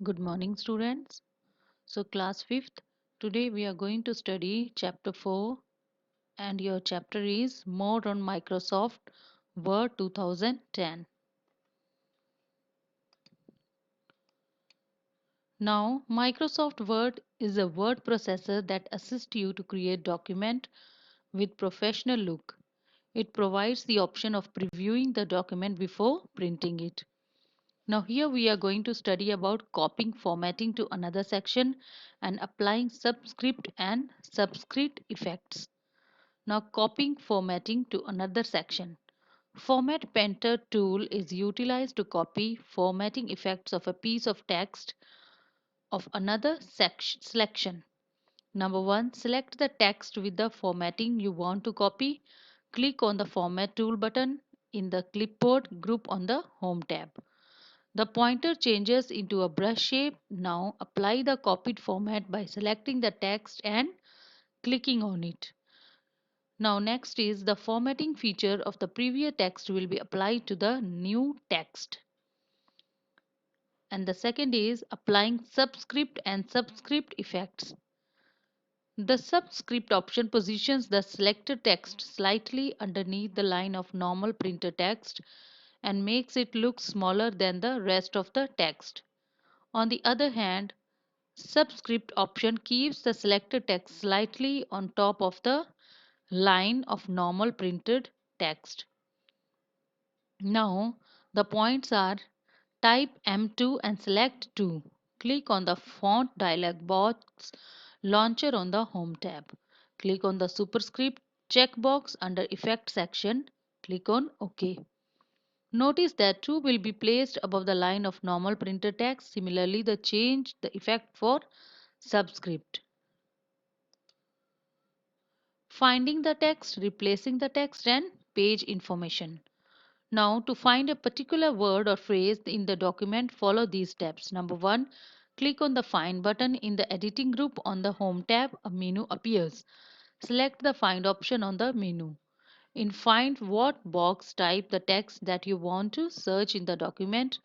Good morning, students. So, class 5th, today we are going to study chapter 4, and your chapter is More on Microsoft Word 2010. Now, Microsoft Word is a word processor that assists you to create document with professional look. It provides the option of previewing the document before printing it. Now here we are going to study about copying formatting to another section and applying subscript and subscript effects. Now copying formatting to another section. Format Painter tool is utilized to copy formatting effects of a piece of text of another selection. Number 1. Select the text with the formatting you want to copy. Click on the Format tool button in the clipboard group on the Home tab. The pointer changes into a brush shape. Now apply the copied format by selecting the text and clicking on it. Now next is the formatting feature of the previous text will be applied to the new text. And the second is applying subscript and subscript effects. The subscript option positions the selected text slightly underneath the line of normal printer text and makes it look smaller than the rest of the text. On the other hand, subscript option keeps the selected text slightly on top of the line of normal printed text. Now, the points are type M2 and select 2. Click on the font dialog box launcher on the Home tab. Click on the superscript checkbox under Effect section. Click on OK. Notice that 2 will be placed above the line of normal printed text. Similarly, change the effect for subscript. Finding the text, replacing the text, and page information. Now, to find a particular word or phrase in the document, follow these steps. Number 1, click on the Find button in the editing group on the Home tab. A menu appears. Select the Find option on the menu. In Find what box, type the text that you want to search in the document.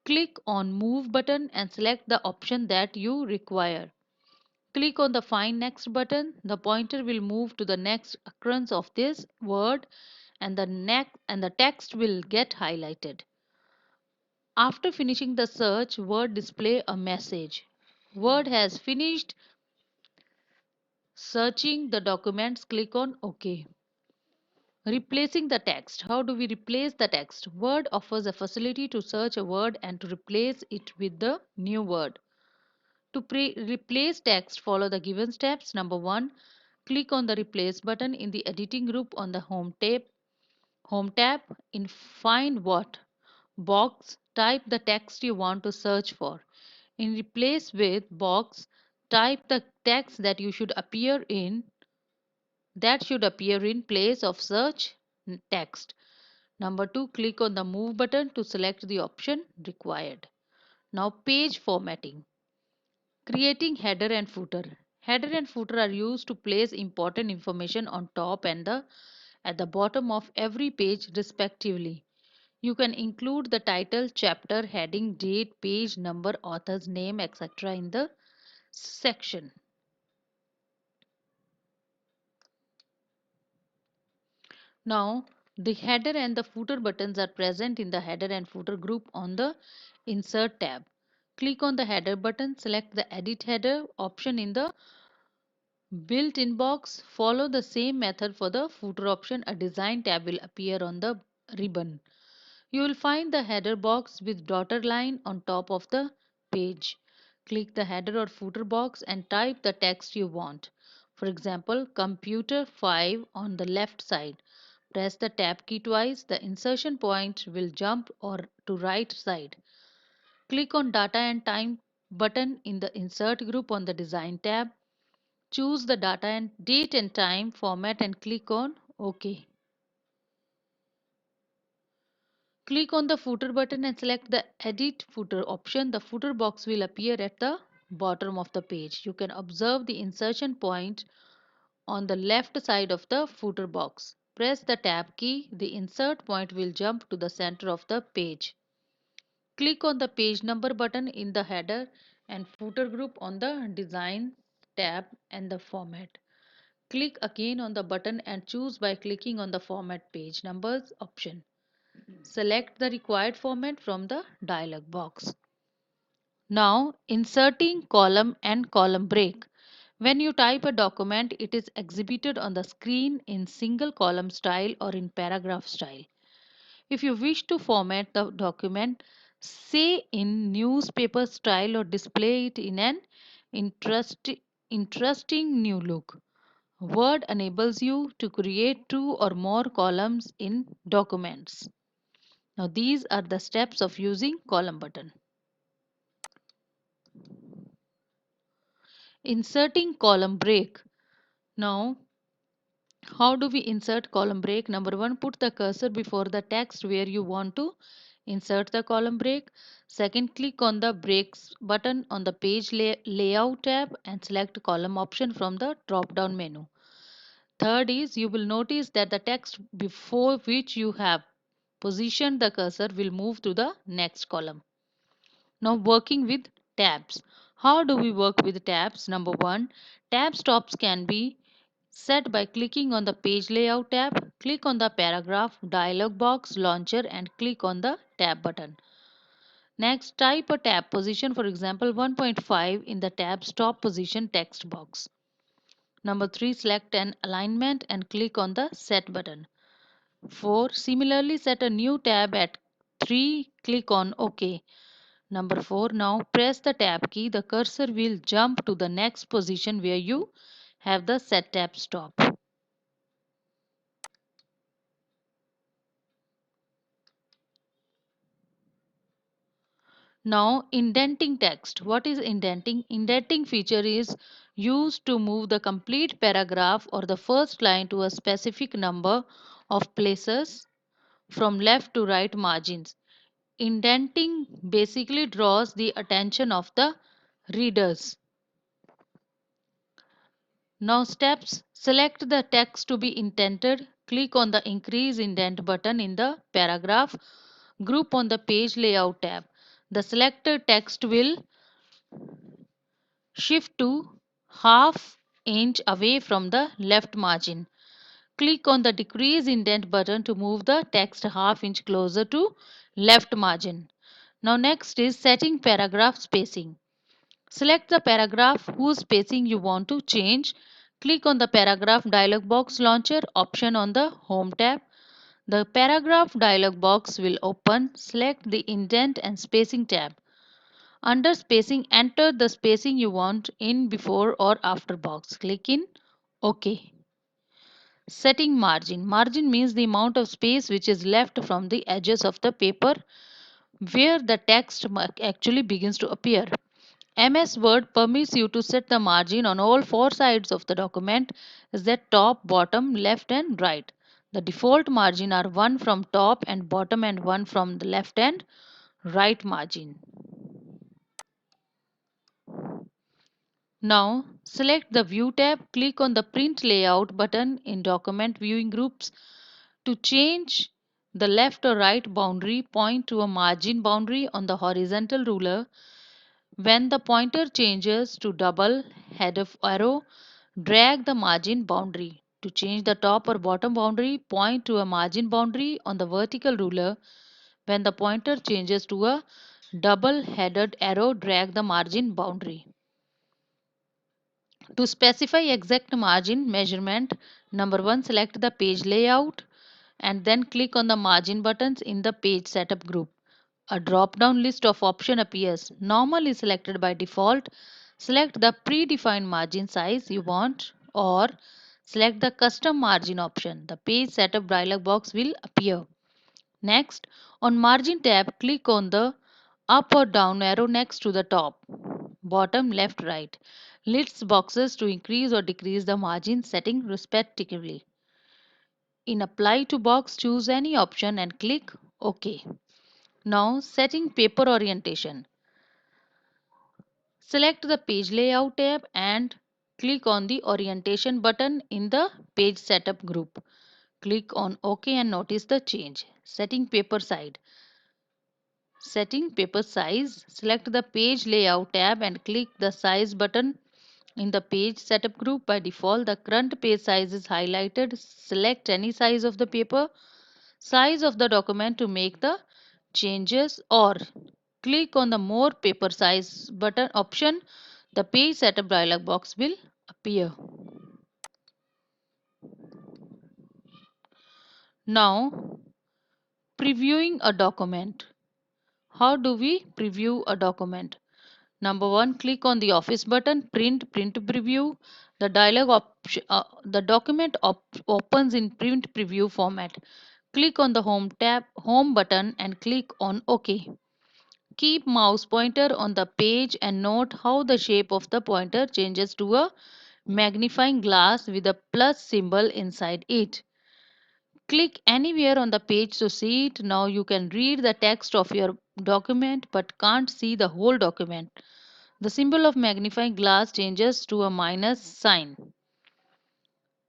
Click on Move button and select the option that you require. Click on the Find Next button. The pointer will move to the next occurrence of this word and the text will get highlighted. After finishing the search, Word display a message. Word has finished searching the documents. Click on OK. Replacing the text. How do we replace the text? Word offers a facility to search a word and to replace it with the new word. To replace text, follow the given steps. Number 1, click on the Replace button in the editing group on the Home tab. In Find What box, type the text you want to search for. In Replace with box, type the text that should appear in place of search text. Number 2, click on the Move button to select the option required. Now, page formatting. Creating header and footer. Header and footer are used to place important information on top and at the bottom of every page respectively. You can include the title, chapter, heading, date, page number, author's name, etc. in the section. Now, the header and the footer buttons are present in the header and footer group on the Insert tab. Click on the header button, select the Edit Header option in the built-in box. Follow the same method for the footer option. A Design tab will appear on the ribbon. You will find the header box with dotted line on top of the page. Click the header or footer box and type the text you want. For example, Computer 5 on the left side. Press the tab key twice. The insertion point will jump or to right side. Click on Data and Time button in the Insert group on the Design tab. Choose the date and time format and click on OK. Click on the footer button and select the Edit Footer option. The footer box will appear at the bottom of the page. You can observe the insertion point on the left side of the footer box. Press the tab key. The insert point will jump to the center of the page. Click on the page number button in the header and footer group on the Design tab and the Format. Click again on the button and choose by clicking on the Format Page Numbers option. Select the required format from the dialog box. Now, inserting column and column break. When you type a document, it is exhibited on the screen in single column style or in paragraph style. If you wish to format the document, say in newspaper style or display it in an interest, interesting new look. Word enables you to create two or more columns in documents. Now these are the steps of using column button. Inserting column break. Now how do we insert column break? Number one, put the cursor before the text where you want to insert the column break. Second, click on the breaks button on the page layout tab and select column option from the drop down menu. Third is you will notice that the text before which you have positioned the cursor will move to the next column. Now working with tabs. How do we work with tabs? Number one, tab stops can be set by clicking on the page layout tab. Click on the paragraph dialog box launcher and click on the tab button. Next, type a tab position, for example 1.5 in the tab stop position text box. Number 3, select an alignment and click on the set button. 4, similarly set a new tab at 3, click on OK. Number 4, now press the tab key. The cursor will jump to the next position where you have the set tab stop. Now indenting text. What is indenting? Indenting feature is used to move the complete paragraph or the first line to a specific number of places from left to right margins. Indenting basically draws the attention of the readers. Now steps. Select the text to be indented. Click on the increase indent button in the paragraph group on the page layout tab. The selected text will shift to half inch away from the left margin. Click on the decrease indent button to move the text half inch closer to left margin. Now next is setting paragraph spacing. Select the paragraph whose spacing you want to change. Click on the paragraph dialog box launcher option on the home tab. The paragraph dialog box will open. Select the indent and spacing tab. Under spacing, enter the spacing you want in before or after box. Click in OK. Setting margin. Margin means the amount of space which is left from the edges of the paper where the text actually begins to appear. MS Word permits you to set the margin on all four sides of the document, is that top, bottom, left and right. The default margin are one from top and bottom and one from the left and right margin. Now select the View tab, click on the Print Layout button in document viewing groups. To change the left or right boundary, point to a margin boundary on the horizontal ruler. When the pointer changes to double head of arrow, drag the margin boundary. To change the top or bottom boundary, point to a margin boundary on the vertical ruler. When the pointer changes to a double-headed arrow, drag the margin boundary. To specify exact margin measurement, number 1, select the page layout and then click on the margin buttons in the page setup group. A drop-down list of options appears. Normal is selected by default. Select the predefined margin size you want or select the custom margin option. The page setup dialog box will appear. Next, on margin tab, click on the up or down arrow next to the top, bottom, left, right. Lists boxes to increase or decrease the margin setting respectively. In apply to box, choose any option and click OK. Now setting paper orientation. Select the page layout tab and click on the orientation button in the page setup group. Click on OK and notice the change. Setting paper side. Setting paper size. Select the Page Layout tab and click the Size button in the Page Setup group. By default, the current page size is highlighted. Select any size of the paper size of the document to make the changes, or click on the More Paper Size button option. The Page Setup dialog box will appear. Now, previewing a document. How do we preview a document? Number one, click on the Office button, Print Preview. The document opens in Print Preview format. Click on the Home button and click on OK. Keep mouse pointer on the page and note how the shape of the pointer changes to a magnifying glass with a plus symbol inside it. Click anywhere on the page to see it. Now you can read the text of your document but can't see the whole document. The symbol of magnifying glass changes to a minus sign.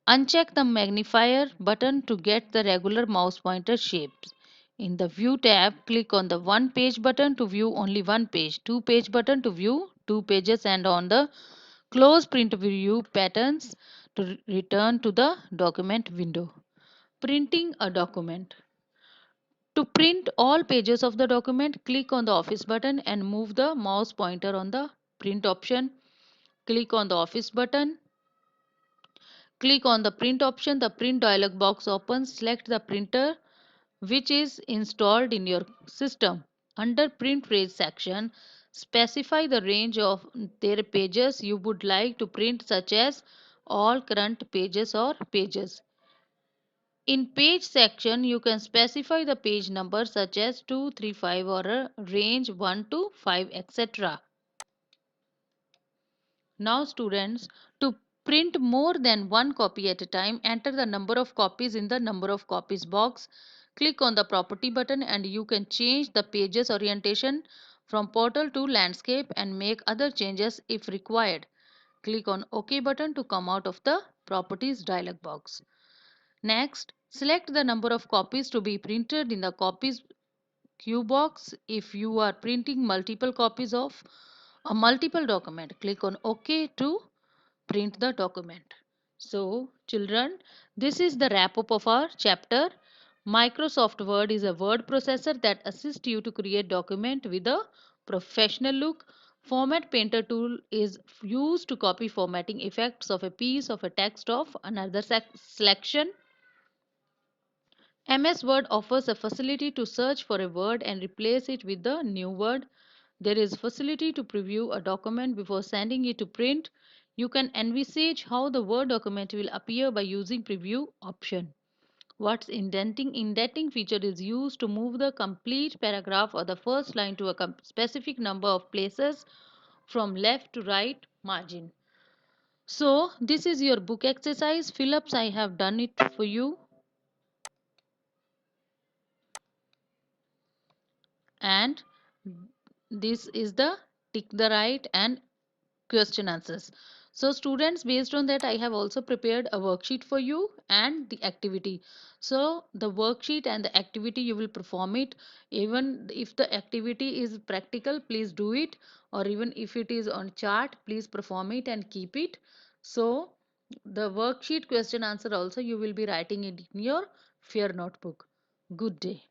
Uncheck the magnifier button to get the regular mouse pointer shapes. In the View tab, click on the One Page button to view only one page, Two Page button to view two pages, and on the Close Print View patterns to return to the document window. Printing a document. To print all pages of the document, click on the Office button and move the mouse pointer on the Print option. Click on the Office button. Click on the Print option. The Print dialog box opens. Select the printer which is installed in your system. Under Print Range section, specify the range of their pages you would like to print, such as all current pages or pages. In Page section, you can specify the page number such as 2, 3, 5 or a range 1 to 5, etc. Now students, to print more than one copy at a time, enter the number of copies in the number of copies box. Click on the property button and you can change the page's orientation from portal to landscape and make other changes if required. Click on OK button to come out of the properties dialog box. Next, select the number of copies to be printed in the copies queue box. If you are printing multiple copies of a multiple document, click on OK to print the document. So, children, this is the wrap up of our chapter. Microsoft Word is a word processor that assists you to create document with a professional look. Format Painter tool is used to copy formatting effects of a piece of a text of another selection. MS Word offers a facility to search for a word and replace it with the new word. There is facility to preview a document before sending it to print. You can envisage how the Word document will appear by using preview option. What's indenting? Indenting feature is used to move the complete paragraph or the first line to a specific number of places from left to right margin. So this is your book exercise. Phillips, I have done it for you. And this is the tick the right and question answers. So students, based on that, I have also prepared a worksheet for you and the activity. So the worksheet and the activity, you will perform it. Even if the activity is practical, please do it, or even if it is on chart, please perform it and keep it. So the worksheet question answer also you will be writing it in your fair notebook. Good day.